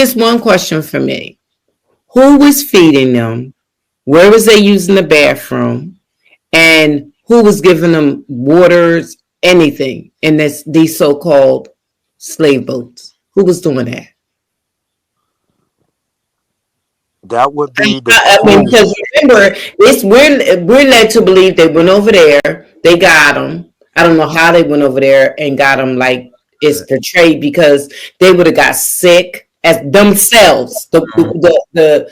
Just one question for me. Who was feeding them? Where was they using the bathroom? And who was giving them waters, anything in these so-called slave boats? Who was doing that? That would be the. I mean, because remember, we're led to believe they went over there, they got them. I don't know how they went over there and got them like it's portrayed, because they would have got sick as themselves. The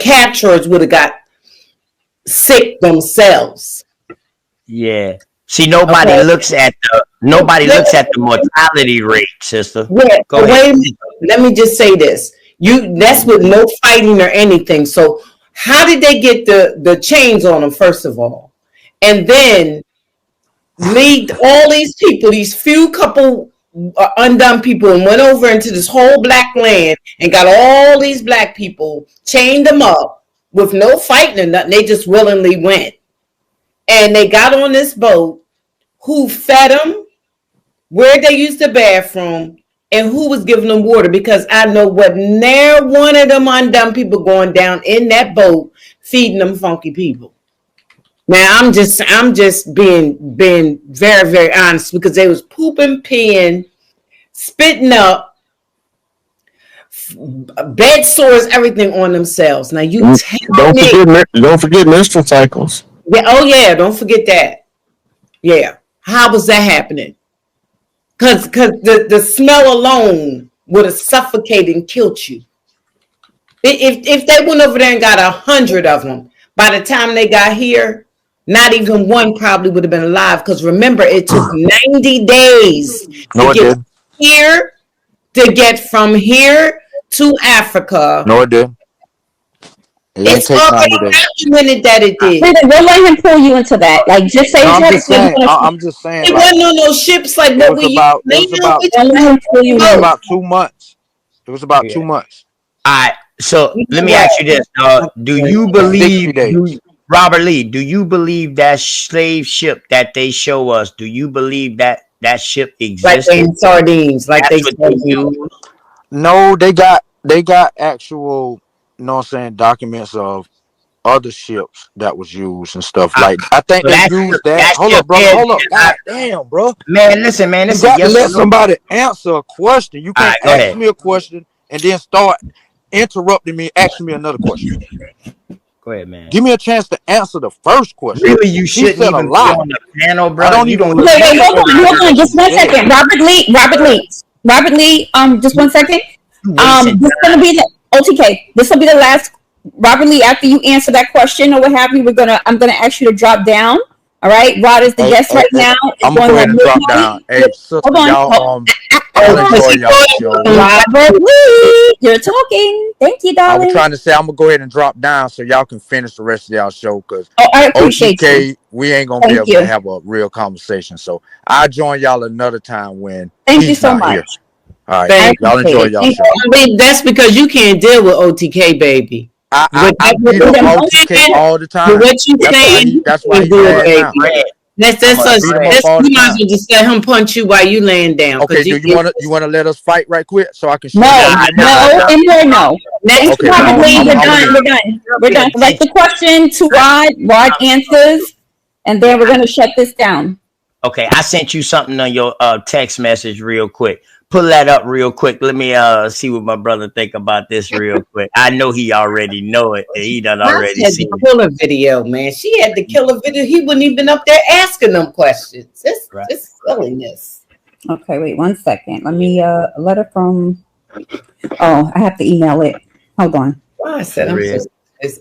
capturers would have got sick themselves. Yeah. See, nobody looks at the mortality rate, sister. Yeah. Go ahead. Let me just say this. That's with no fighting or anything. So how did they get the chains on them, first of all? And then lead all these people, these few couple undone people, and went over into this whole black land and got all these black people, chained them up with no fighting or nothing. They just willingly went. And they got on this boat. Who fed them? Where they used the bathroom? And who was giving them water? Because I know what near one of them undone people going down in that boat feeding them funky people. Now I'm just being very, very honest, because they was pooping, peeing, spitting up, bed sores, everything on themselves. Now you don't forget menstrual cycles. Yeah, oh yeah, don't forget that. Yeah. How was that happening? Because the smell alone would have suffocated and killed you. If they went over there and got 100 of them, by the time they got here, not even one probably would have been alive. Because remember, it took 90 days to get from here to Africa. No, it did. It's already documented that it did. We'll let him pull you into that. Like, just say. I'm just saying. It wasn't on no ships like what we used. It was about 2 months. It was about 2 months. All right. So let me ask you this: do you believe, Robert Lee? Do you believe that slave ship that they show us? Do you believe that ship exists? Like in sardines, like they use? No, they got actual. You know what I'm saying? Documents of other ships that was used and stuff. Like, I think they used that. Hold up, bro. Hold up. God damn, bro. Man, listen, man. You got to let somebody answer a question. You can't ask me a question and then start interrupting me, asking me another question. Go ahead, man. Give me a chance to answer the first question. Really, you shouldn't even be on the panel, bro. You don't. Wait, hold on. Just 1 second. Robert Lee. Just 1 second. This is gonna be the OTK. This will be the last. Robert Lee, after you answer that question or what have you, I'm gonna ask you to drop down. All right, Rod is the guest right now. I'm going to go ahead and drop down. Hey, sister, y'all, Robert Lee, you're talking. Thank you, darling. I'm trying to say I'm gonna go ahead and drop down so y'all can finish the rest of y'all show, because I appreciate OTK, we ain't gonna be able to have a real conversation. So I'll join y'all another time when. Thank you so much. Here. All right, y'all enjoy y'all show. I mean, that's because you can't deal with OTK, baby. I beat up OTK all the time. What you saying? That's why you mad now. That's you might as well just let him punch you while you laying down. Okay, do you want to let us fight right quick so I can show no. Next probably we're done. Like the question to Rod answers, and then we're gonna shut this down. Okay, I sent you something on your text message real quick. Pull that up real quick. Let me see what my brother think about this real quick. I know he already know it. He done already seen the killer video, man. She had the killer video. He wouldn't even up there asking them questions. It's silliness. Okay, wait 1 second. Let me a letter from. Oh, I have to email it. Hold on. I said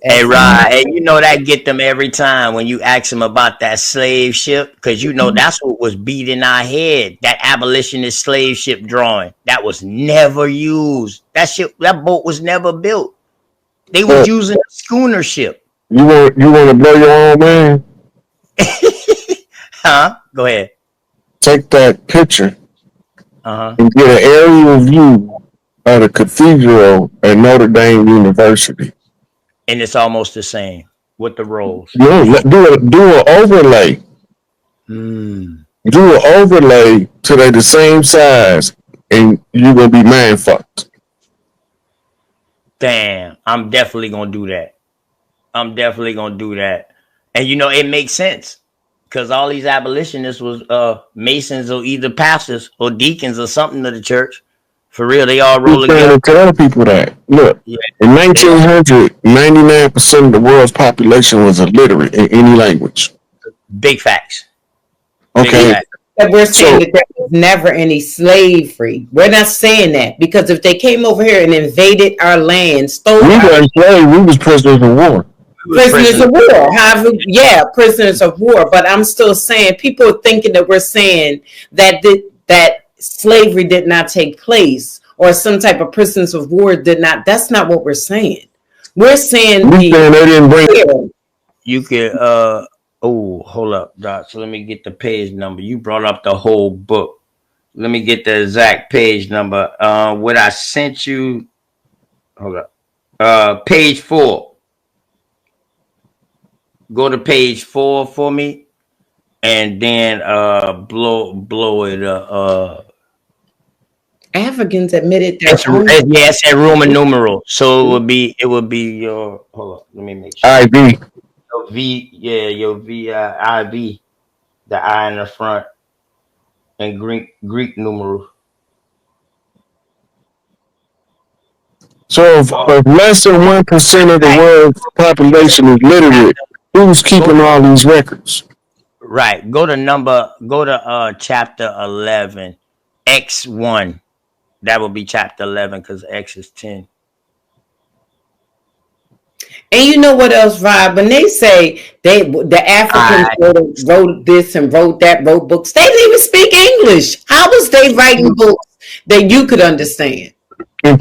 hey, Rod, hey, you know that get them every time when you ask them about that slave ship, because you know that's what was beat in our head. That abolitionist slave ship drawing that was never used. That boat was never built. They were using a schooner ship. You want to blow your own man? Huh? Go ahead. Take that picture and get an aerial view of the cathedral at Notre Dame University. And it's almost the same with the rolls. No, do an overlay. Do an overlay till they the same size, and you're gonna be man fucked. Damn, I'm definitely gonna do that. I'm definitely gonna do that. And you know, it makes sense. Because all these abolitionists was masons or either pastors or deacons or something of the church. For real, they all roll together. To tell people that, look, Yeah. in 1900, 99% of the world's population was illiterate in any language. Big facts. Okay. Big facts. But we're saying that there was never any slavery. We're not saying that because if they came over here and invaded our land, stole we weren't slaves, we was prisoners of war. Prisoners of war. However, yeah, prisoners of war. But I'm still saying people are thinking that we're saying that that slavery did not take place or some type of prisoners of war did not. That's not what we're saying. We're saying they didn't bring it. You could hold up, Doc. So let me get the page number. You brought up the whole book. Let me get the exact page number. What I sent you. Hold up. Page 4. Go to page 4 for me, and then blow it up. Africans admitted their it's a Roman numeral, so it would be your. Hold up, let me make sure. IV. Your V, yeah, your IV, the I in the front, and Greek numeral. So if less than 1% of the world's population is literate, who's keeping all these records? Right. Go to chapter 11, X1. That would be chapter 11 because X is 10. And you know what else, Rob? When they say the Africans wrote this and wrote that, wrote books, they didn't even speak English. How was they writing books that you could understand? Would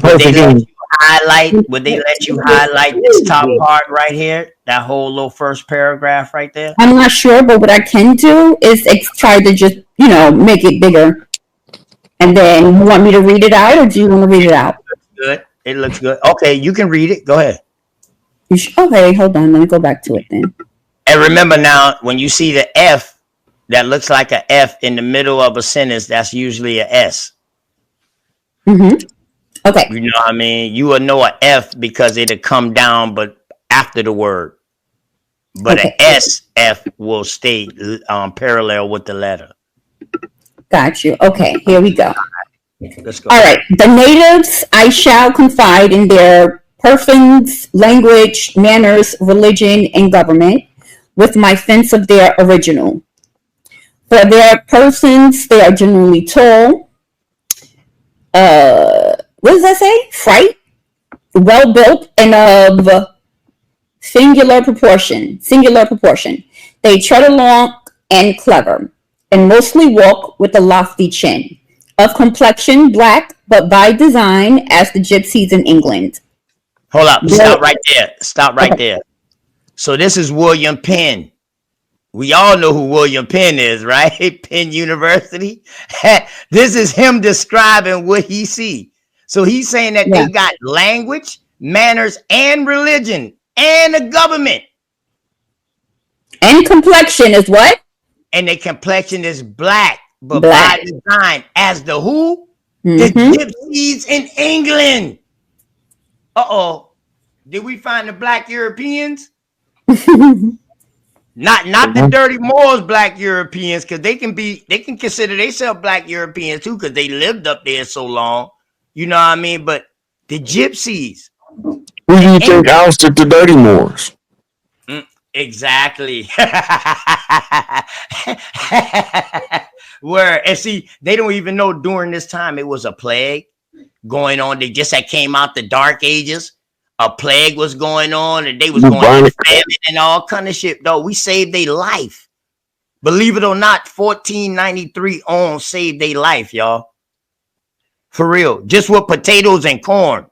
they let you highlight this top part right here? That whole little first paragraph right there? I'm not sure, but what I can do is try to just, make it bigger. And then you want me to read it out or do you want to read it out? Good. It looks good. Okay, you can read it. Go ahead. Okay, hold on. Let me go back to it then. And remember now, when you see the F that looks like an F in the middle of a sentence, that's usually a S. Mm-hmm. Okay. You know what I mean? You will know an F because it'll come down, but after the word. But an SF will stay parallel with the letter. Got you. Okay, here we go. Let's go. All right. The natives, I shall confide in their persons, language, manners, religion, and government with my sense of their original. For their persons, they are generally tall. What does that say? Fright? Well built and of singular proportion. They tread along and clever, and mostly walk with a lofty chin. Of complexion black, but by design as the gypsies in England. Hold up. Stop right there. So this is William Penn. We all know who William Penn is, right? Penn University. This is him describing what he see. So he's saying that they got language, manners, and religion, and a government. And complexion is what? And the complexion is black, but by design as the who? The gypsies in England. Uh-oh. Did we find the black Europeans? Not the dirty Moors black Europeans, because they can consider themselves black Europeans too, because they lived up there so long. You know what I mean? But the gypsies. Who do you think ousted the dirty Moors? Exactly. And see, they don't even know during this time it was a plague going on. They just had came out the dark ages. A plague was going on, and they was going through famine and all kind of shit. Though we saved their life. Believe it or not, 1493 on saved their life, y'all. For real. Just with potatoes and corn.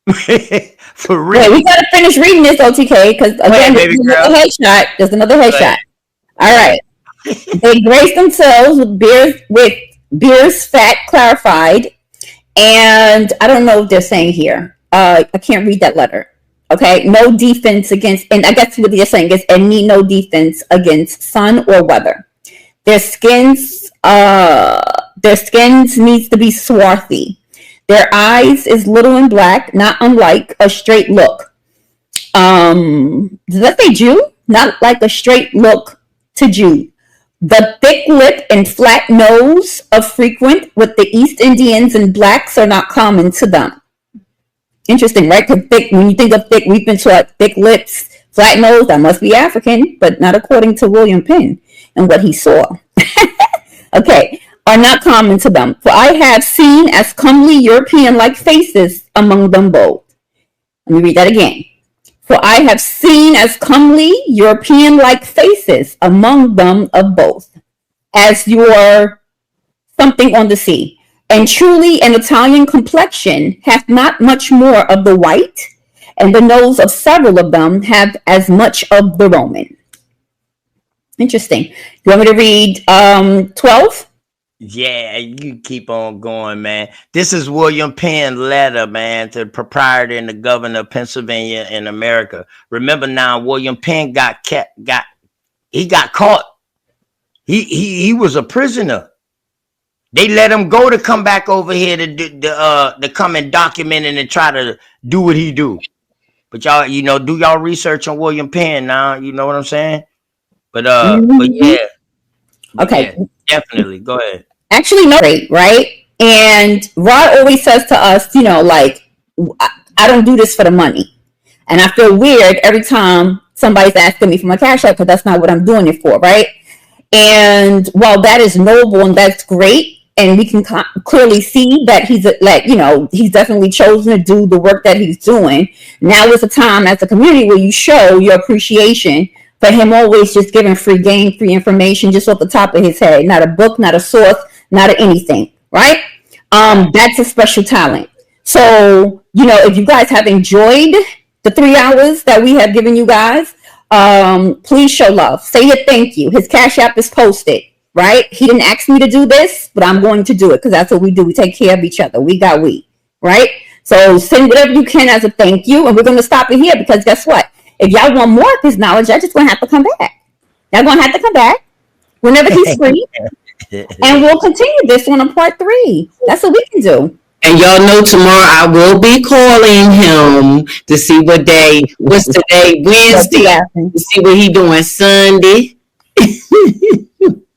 For real. Wait, we gotta finish reading this, OTK, because again, there's another headshot. All right. They grace themselves with beers fat clarified, and I don't know what they're saying here. I can't read that letter. Okay, no defense against, and I guess what they're saying is, and need no defense against sun or weather. Their skins needs to be swarthy. Their eyes is little and black, not unlike a straight look. Does that say Jew? Not like a straight look to Jew. The thick lip and flat nose of frequent with the East Indians and blacks are not common to them. Interesting, right? Because thick, when you think of thick, we've been taught thick lips, flat nose, that must be African, but not according to William Penn and what he saw. Okay, are not common to them. For I have seen as comely European-like faces among them both. Let me read that again. For I have seen as comely European-like faces among them of both, as your something on the sea. And truly an Italian complexion hath not much more of the white, and the nose of several of them have as much of the Roman. Interesting. You want me to read 12? Yeah, you keep on going, man. This is William Penn letter, man, to the proprietor and the governor of Pennsylvania in America. Remember now, William Penn got caught. He was a prisoner. They let him go to come back over here to come and document and try to do what he do. But y'all, do y'all research on William Penn now. You know what I'm saying? But yeah. Okay. Yeah, definitely. Go ahead. Actually, no, right? And Rod always says to us, like, I don't do this for the money. And I feel weird every time somebody's asking me for my cash app because that's not what I'm doing it for, right? And while that is noble and that's great, and we can clearly see that he's he's definitely chosen to do the work that he's doing. Now is the time as a community where you show your appreciation for him always just giving free game, free information just off the top of his head. Not a book, not a source, not a anything, right? That's a special talent. So, if you guys have enjoyed the 3 hours that we have given you guys, please show love. Say a thank you. His Cash App is posted, right? He didn't ask me to do this, but I'm going to do it because that's what we do. We take care of each other. Right? So send whatever you can as a thank you, and we're going to stop it here because guess what? If y'all want more of his knowledge, y'all just going to have to come back. Y'all going to have to come back whenever he's free, and we'll continue this one on part 3. That's what we can do. And y'all know tomorrow I will be calling him to see what day. What's the day? Wednesday. To see what he doing Sunday.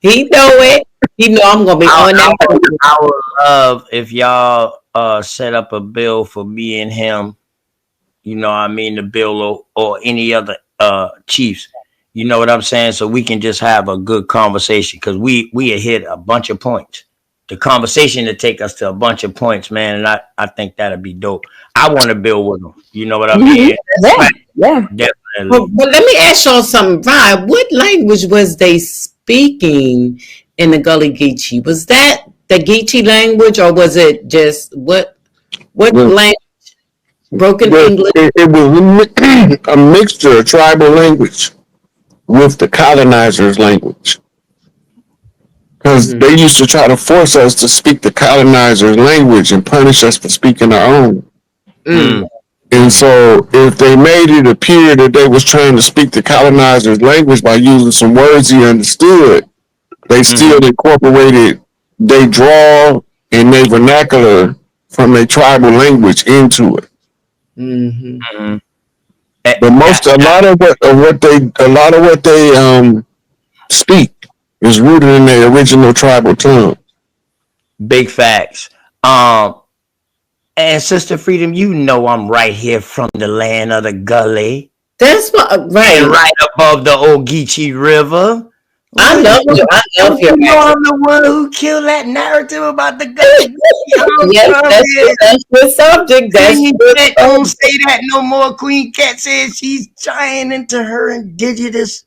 He know it. He know I'm gonna be on that. I would love if y'all set up a bill for me and him. The bill or any other chiefs. You know what I'm saying? So we can just have a good conversation because we hit a bunch of points. The conversation to take us to a bunch of points, man, and I think that'd be dope. I want to build with them. You know what I mean? Yeah, definitely. But let me ask y'all something, Vibe. What language was they speaking in the Gully Geechee? Was that the Geechee language, or was it just what language? Broken English. It was a mixture of tribal language with the colonizers' language. Because they used to try to force us to speak the colonizers' language and punish us for speaking our own. And so if they made it appear that they was trying to speak the colonizers' language by using some words he understood, they still incorporated their drawl and their vernacular from their tribal language into it. But a lot of what they speak is rooted in their original tribal tongue. Big facts. And Sister Freedom, I'm right here from the land of the Gully. That's what, right. And right above the Ogeechee River. I love you. I'm the one who killed that narrative about the Gully. Yes, that's the subject. Don't say that no more. Queen Cat says she's trying into her indigenous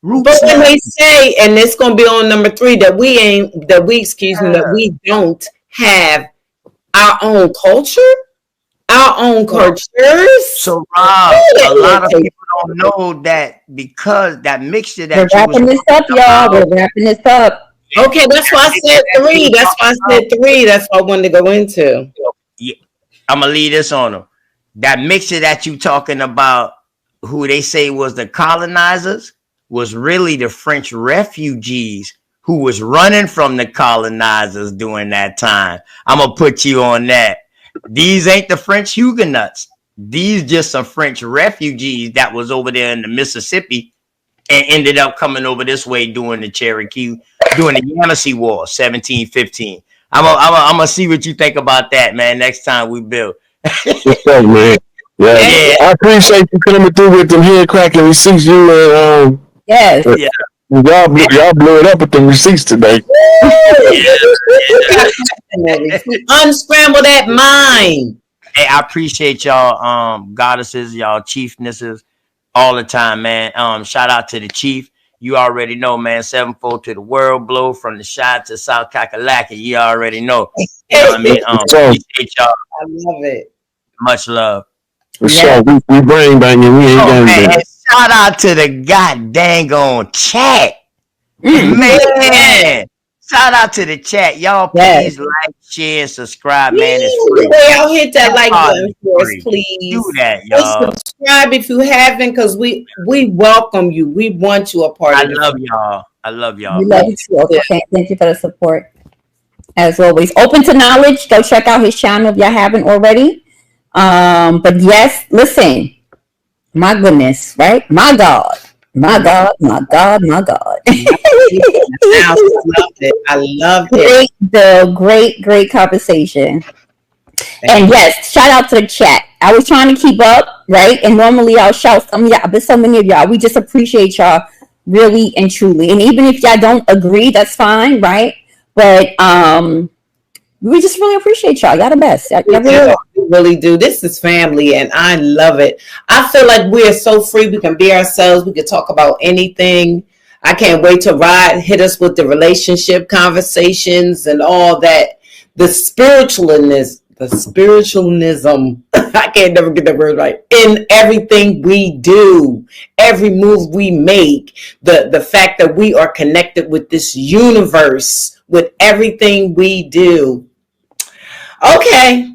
roots. But when they say, and it's gonna be on number 3, that we don't have our own culture, our own cultures. So Rob, a lot of people don't know that because that mixture that we're wrapping this up, y'all. We're wrapping this up. Okay, that's why I said 3. That's why I said 3. That's what I wanted to go into. Yeah, I'm gonna leave this on them. That mixture that you talking about, who they say was the colonizers, was really the French refugees who was running from the colonizers during that time. I'm gonna put you on that. These ain't the French Huguenots. These just some French refugees that was over there in the Mississippi and ended up coming over this way during the Yamasee War, 1715. I'm gonna see what you think about that, man. Next time we build. What's up, man? Yeah. I appreciate you coming through with them head cracking receipts. You yes. Yeah. Y'all blew it up with them receipts today. Unscramble that mind. Hey, I appreciate y'all, goddesses, y'all chiefnesses, all the time, man. Shout out to the chief. You already know, man. 7-4 to the world, blow from the shot to South Kakalaki. You already know. You know what I mean? Appreciate y'all. I love it. Much love. For sure. We brain banging. We ain't gonna do it. Shout out to the goddamn chat. Man. Shout out to the chat. Y'all please like, share, subscribe, man. It's free. Y'all hit that like button for us, please. Do that, y'all. Subscribe if you haven't, because we welcome you. We want you a part of it. I love y'all. I love y'all. We love you too. Okay. Thank you for the support. As always, open to knowledge. Go check out his channel if y'all haven't already. But yes, listen. My goodness, right? My God. My God, my God, my God. I loved it. I loved it. Great conversation. And yes, shout out to the chat. I was trying to keep up, right? And normally I'll shout some of y'all, but so many of y'all, we just appreciate y'all really and truly. And even if y'all don't agree, that's fine, right? But we just really appreciate y'all. Y'all the best. We really do. This is family, and I love it. I feel like we're so free. We can be ourselves. We can talk about anything. I can't wait to hit us with the relationship conversations and all that. The spiritualism. I can't never get that word right. In everything we do, every move we make, the fact that we are connected with this universe, with everything we do. Okay.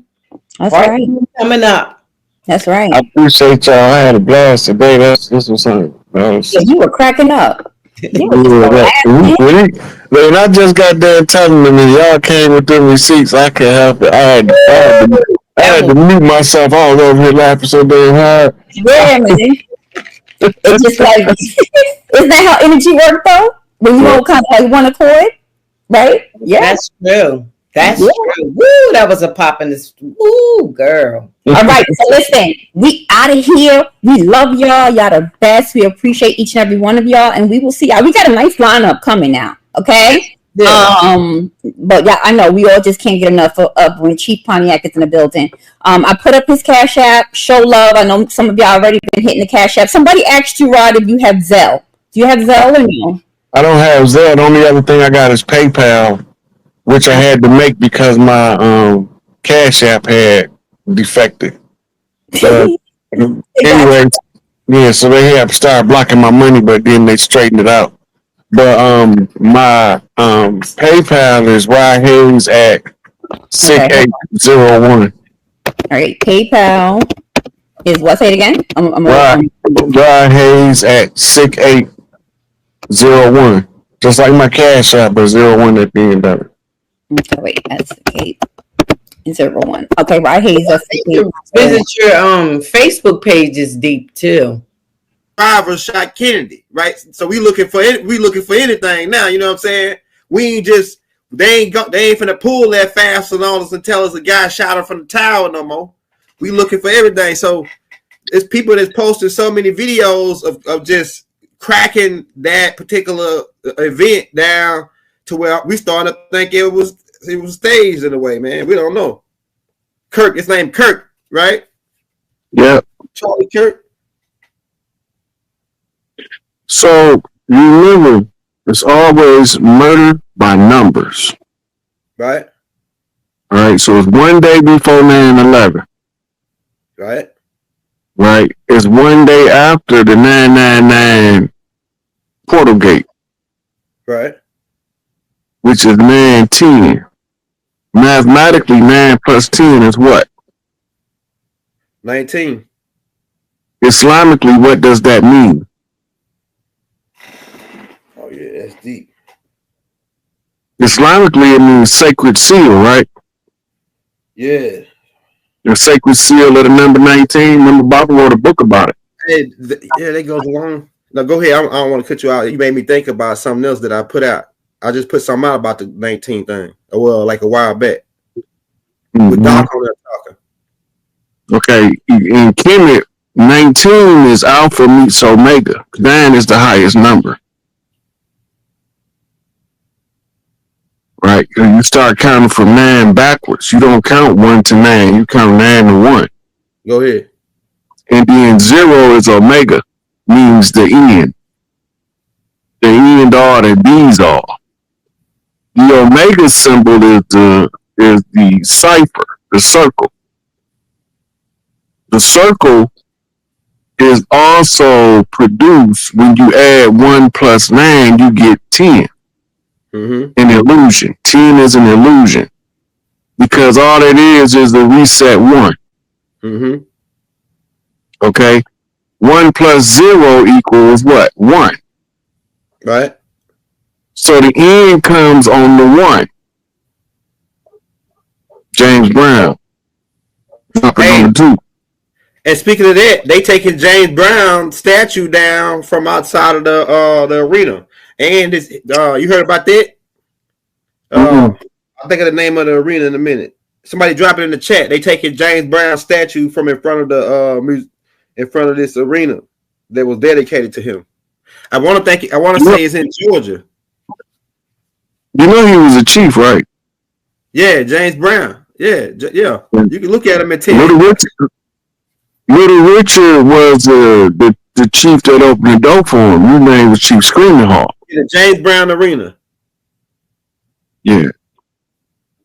That's right. Coming up. That's right. I appreciate y'all. I had a blast today. This was something. You were cracking up. And I just got done telling them that y'all came with them receipts. I can't help it. I had to mute myself all over here laughing so damn hard. Yeah, man. It's just like, isn't that how energy works though? When you all kind of like one accord, right? Yeah, that's true. That's true. Woo, that was a pop in this. Woo, girl. All right, so listen, we out of here. We love y'all. Y'all the best. We appreciate each and every one of y'all, and we will see y'all. We got a nice lineup coming now. Okay. Yeah. But yeah, I know we all just can't get enough of when Chief Pontiac is in the building. I put up his Cash App. Show love. I know some of y'all already been hitting the Cash App. Somebody asked you, Rod, if you have Zelle. Do you have Zelle or no? I don't have Zelle. The only other thing I got is PayPal, which I had to make because my Cash App had defected. Anyway, yeah, so they have started blocking my money, but then they straightened it out. But my PayPal is Hayes at 6801. All right, PayPal is what? Say it again. Hayes at 6801. Just like my Cash App, but 01 at the end of it. Okay, wait, that's 801. Okay, Hayes. Visit your Facebook page is deep too. Driver shot Kennedy, right? So we looking for anything now. You know what I'm saying? We ain't just they ain't finna pull that fast on us and tell us a guy shot her from the tower no more. We looking for everything. So it's people that's posted so many videos of just cracking that particular event down to where we started to think it was staged in a way, man. We don't know. Kirk, his name Kirk, right? Yeah. Charlie Kirk. So you remember, it's always murder by numbers. Right. All right. So it's one day before 9/11. Right. Right. It's one day after the 999 portal gate. Right. Which is 9/10. Mathematically, 9 plus 10 is what? 19. Islamically, what does that mean? Oh yeah, that's deep. Islamically, it means sacred seal, right? Yeah. The sacred seal of the number 19. Remember, Bob wrote a book about it. Yeah, that goes along. Now go ahead. I don't want to cut you out. You made me think about something else that I put out. I just put something out about the 19 thing. Well, like a while back. With Doc on there talking. Okay, in Kemet, 19 is alpha meets omega. 9 is the highest number. Right? You start counting from 9 backwards. You don't count 1 to 9. You count 9 to 1. Go ahead. And then 0 is omega, means the end. The end all that bees all. The omega symbol is the cipher, the circle. The circle is also produced when you add 1 plus 9, you get 10. An illusion. 10 is an illusion. Because all it is the reset 1. Okay? 1 plus 0 equals what? 1. Right. So the end comes on the 1. James Brown. Hey. Number 2. And speaking of that, they taking James Brown statue down from outside of the arena. And this, you heard about that? I'll think of the name of the arena in a minute. Somebody drop it in the chat. They taking James Brown statue from in front of the in front of this arena that was dedicated to him. I want to say it's in Georgia. You know he was a chief, right? Yeah, James Brown. Yeah. You can look at him and tell. Little Richard was the chief that opened the door for him. His name was Chief Screaming Hawk. The James Brown Arena. Yeah.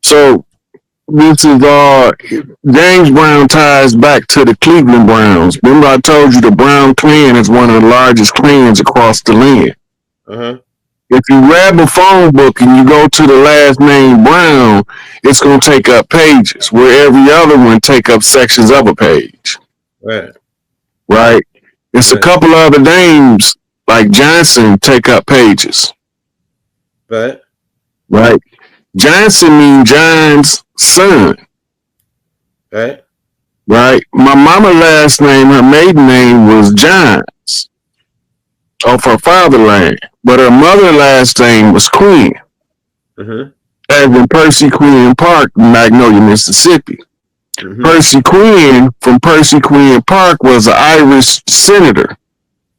So this is James Brown ties back to the Cleveland Browns. Remember I told you the Brown clan is one of the largest clans across the land. If you grab a phone book and you go to the last name Brown, it's going to take up pages, where every other one take up sections of a page. Right? It's a couple other names like Johnson take up pages. Right? Johnson means John's son. Right? My mama last name, her maiden name was Johns off her fatherland, but her mother last name was Quinn. As in Percy Quinn Park, Magnolia, Mississippi. Percy Quinn from Percy Quinn Park was an Irish senator.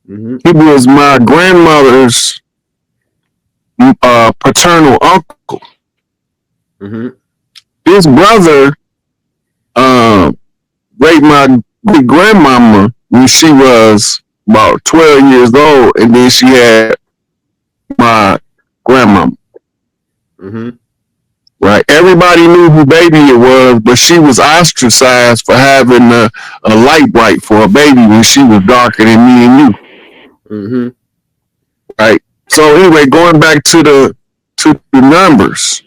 He was my grandmother's paternal uncle. His brother raped my great grandmama when she was about 12 years old, and then she had my grandmama. Right? Everybody knew who baby it was, but she was ostracized for having a light bright for a baby when she was darker than me and you. Right? So anyway, going back to the numbers,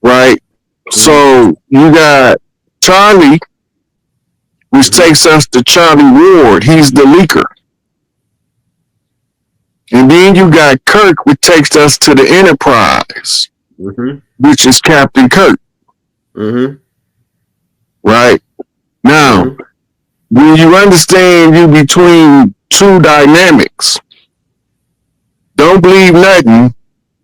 right? So you got Charlie, which takes us to Charlie Ward. He's the leaker. And then you got Kirk, which takes us to the Enterprise. Which is Captain Kirk. Right? Now, when you understand you between two dynamics, don't believe nothing,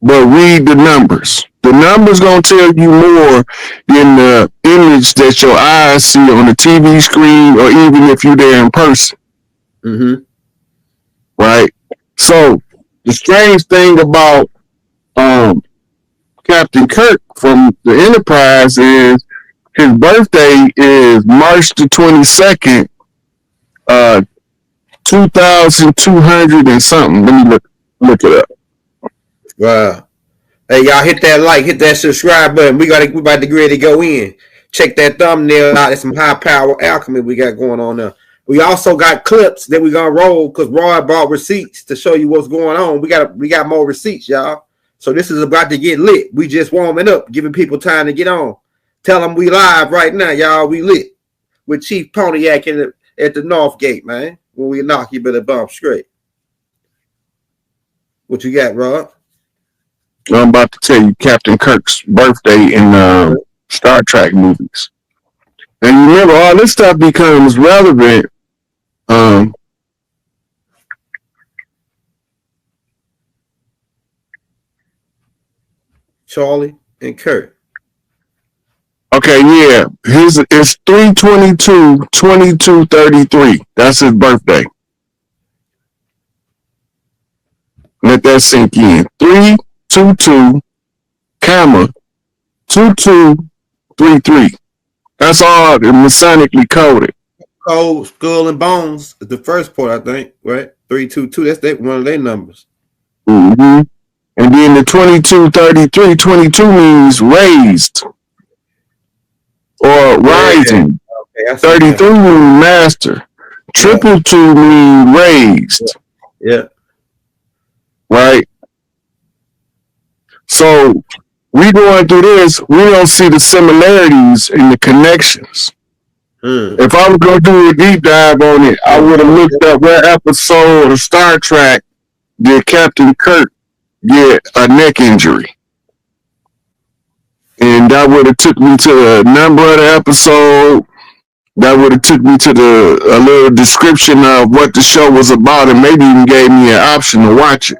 but read the numbers. The numbers gonna tell you more than the image that your eyes see on the TV screen, or even if you're there in person. Right? So, the strange thing about Captain Kirk from the Enterprise is his birthday is March the 22nd, 2,200 and something. Let me look it up. Wow. Hey, y'all hit that like, hit that subscribe button. We about to get ready to go in. Check that thumbnail out. There's some high power alchemy we got going on there. We also got clips that we gonna roll because Roy bought receipts to show you what's going on. We got more receipts, y'all. So this is about to get lit. We just warming up, giving people time to get on. Tell them we live right now, y'all. We lit with Chief Pontiac at the North Gate, man. When we knock, you better bump straight. What you got, Rob? I'm about to tell you Captain Kirk's birthday in Star Trek movies. And remember, all this stuff becomes relevant. Charlie and Kurt. Okay, yeah. It's 3/22/2233. That's his birthday. Let that sink in. 3/22, 2233. That's all masonically coded. Cold, skull, and bones is the first part, I think, right? 322. That's one of their numbers. Mm-hmm. And then the 2233, 22 means raised or rising. Okay, 33 means master. Triple two means raised. Yeah. Right? So we going through this, we don't see the similarities and the connections. If I was going to do a deep dive on it, I would have looked up what episode of Star Trek did Captain Kirk get a neck injury. And that would have took me to the number of the episode. That would have took me to a little description of what the show was about, and maybe even gave me an option to watch it.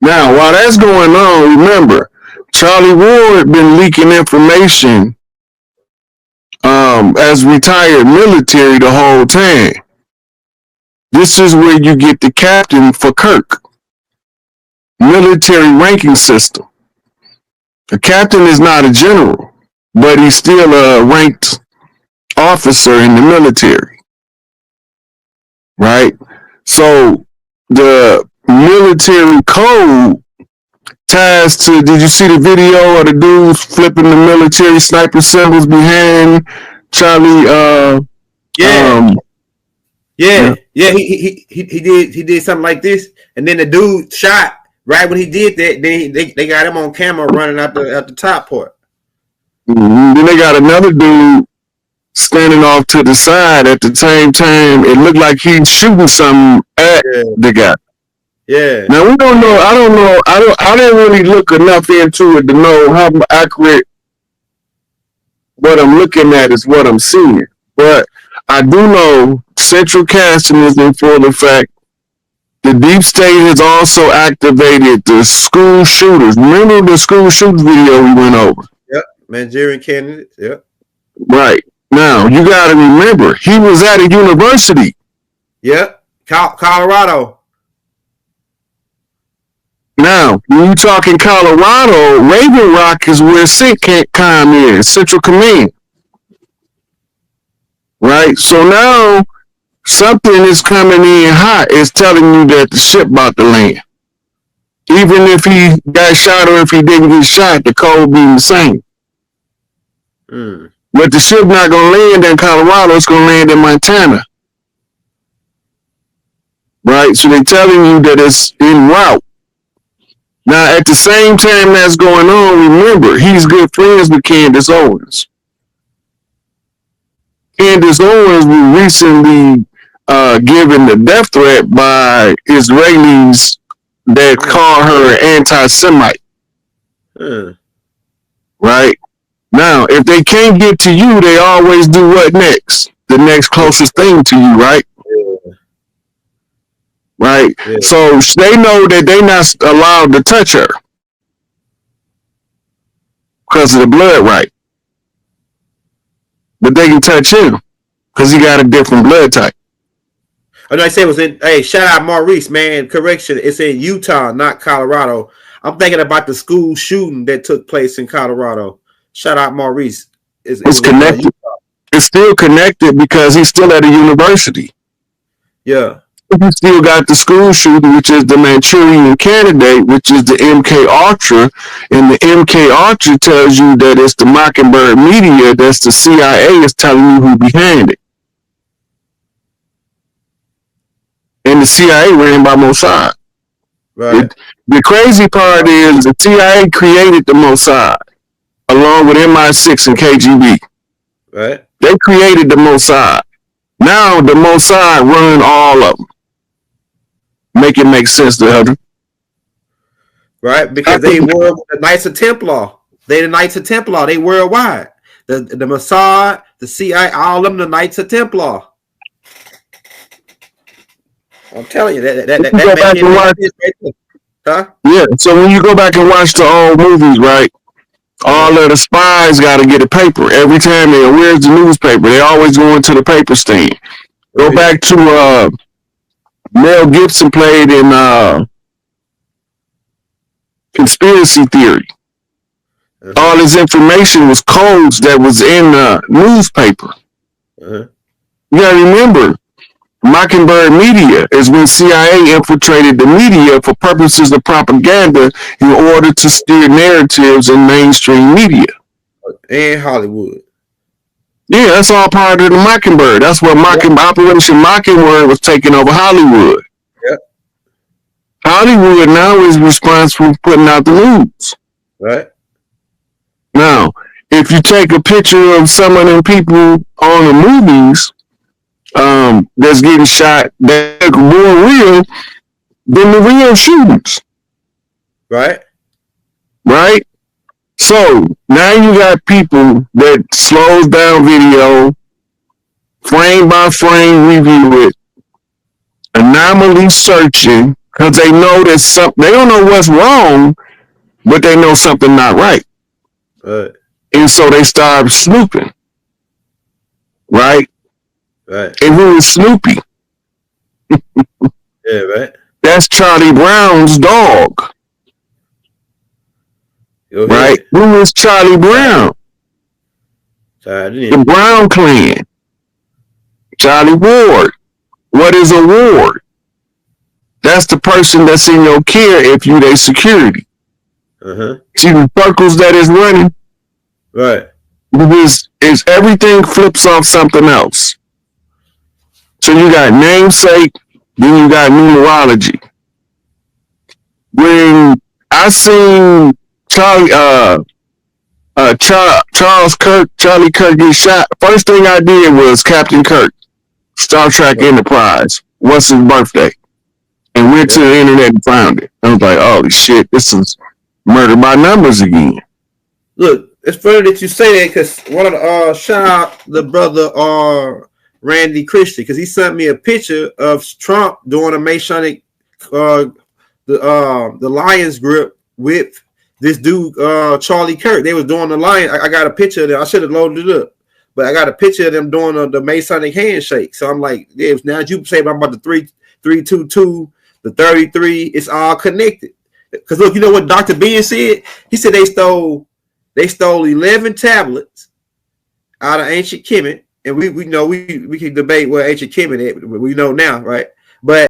Now, while that's going on, remember, Charlie Ward been leaking information as retired military the whole time. This is where you get the captain for Kirk. Military ranking system. A captain is not a general, but he's still a ranked officer in the military. Right? So the military code ties to, did you see the video of the dudes flipping the military sniper symbols behind Charlie? He did something like this, and then the dude shot right when he did that. Then they got him on camera running out the top part. Mm-hmm. Then they got another dude standing off to the side at the same time. It looked like he's shooting something at the guy. Yeah. Now we don't know. I don't know. I didn't really look enough into it to know how accurate what I'm looking at is what I'm seeing. But I do know central casting is in full effect. The deep state has also activated the school shooters. Remember the school shooter video we went over? Yep. Nigerian candidates. Yep. Right. Now, you got to remember, he was at a university. Yep. Colorado. Now, when you talking Colorado, Raven Rock is where CENTCOM is, Central Command. Right? So now, something is coming in hot. It's telling you that the ship about to land. Even if he got shot or if he didn't get shot, the code being the same. But the ship not going to land in Colorado. It's going to land in Montana. Right? So they're telling you that it's en route. Now, at the same time that's going on, remember, he's good friends with Candace Owens. Candace Owens was recently given the death threat by Israelis that call her an anti-Semite. Right? Now, if they can't get to you, they always do what next? The next closest thing to you, right? Right? Yeah. So they know that they're not allowed to touch her because of the blood right. But they can touch him because he got a different blood type. Oh, no, I said it was in, hey, shout out Maurice, man. Correction, it's in Utah, not Colorado. I'm thinking about the school shooting that took place in Colorado. Shout out Maurice. It's connected. It's still connected because he's still at a university. Yeah. You still got the school shooter, which is the Manchurian Candidate, which is the MK Ultra, and the MK Ultra tells you that it's the Mockingbird Media, that's the CIA is telling you who behind it. And the CIA ran by Mossad. Right. The crazy part is the CIA created the Mossad, along with MI6 and KGB. Right. They created the Mossad. Now the Mossad run all of them. Make it make sense to her. Right, because they were the Knights of Templar. They the Knights of Templar. They worldwide. the Mossad, the CIA, all of them the Knights of Templar. I'm telling you that right. Huh? Yeah. So when you go back and watch the old movies, right? All of the spies got to get a paper every time. Where's the newspaper? They always go into the paper stand. Go back to Mel Gibson played in Conspiracy Theory. All his information was codes that was in the newspaper. You gotta remember, Mockingbird Media is when CIA infiltrated the media for purposes of propaganda in order to steer narratives in mainstream media. And Hollywood. Yeah, that's all part of the Mockingbird. That's what Operation Mockingbird was taking over Hollywood. Yep. Hollywood now is responsible for putting out the news. Right. Now, if you take a picture of some of them people on the movies that's getting shot that look more real than the real shootings. Right. Right? So now you got people that slows down video, frame by frame review it, anomaly searching, because they know that they don't know what's wrong, but they know something not right. Right. And so they start snooping. Right? Right. And who is Snoopy? Yeah, right. That's Charlie Brown's dog. Right? Who is Charlie Brown? The Brown clan. Charlie Ward. What is a ward? That's the person that's in your care if you their security. See the circles that is running? Right. Because it's everything flips off something else. So you got namesake, then you got numerology. When I seen Charlie Kirk get shot, first thing I did was Captain Kirk, Star Trek Enterprise. What's his birthday? And went to the internet and found it. I was like, oh shit, this is murder by numbers again. Look, it's funny that you say that because one of the shout out the brother Randy Christie, because he sent me a picture of Trump doing a Masonic the Lions grip with this dude Charlie Kirk. They was doing the Lion. I got a picture of them. I should have loaded it up, but I got a picture of them doing the Masonic handshake. So I'm like, yeah, now you say about the 322, the 33, it's all connected. Because look, you know what Dr. Ben said? He said they stole 11 tablets out of ancient Kemet. And we know we can debate where ancient Kemet is. We know now, right? But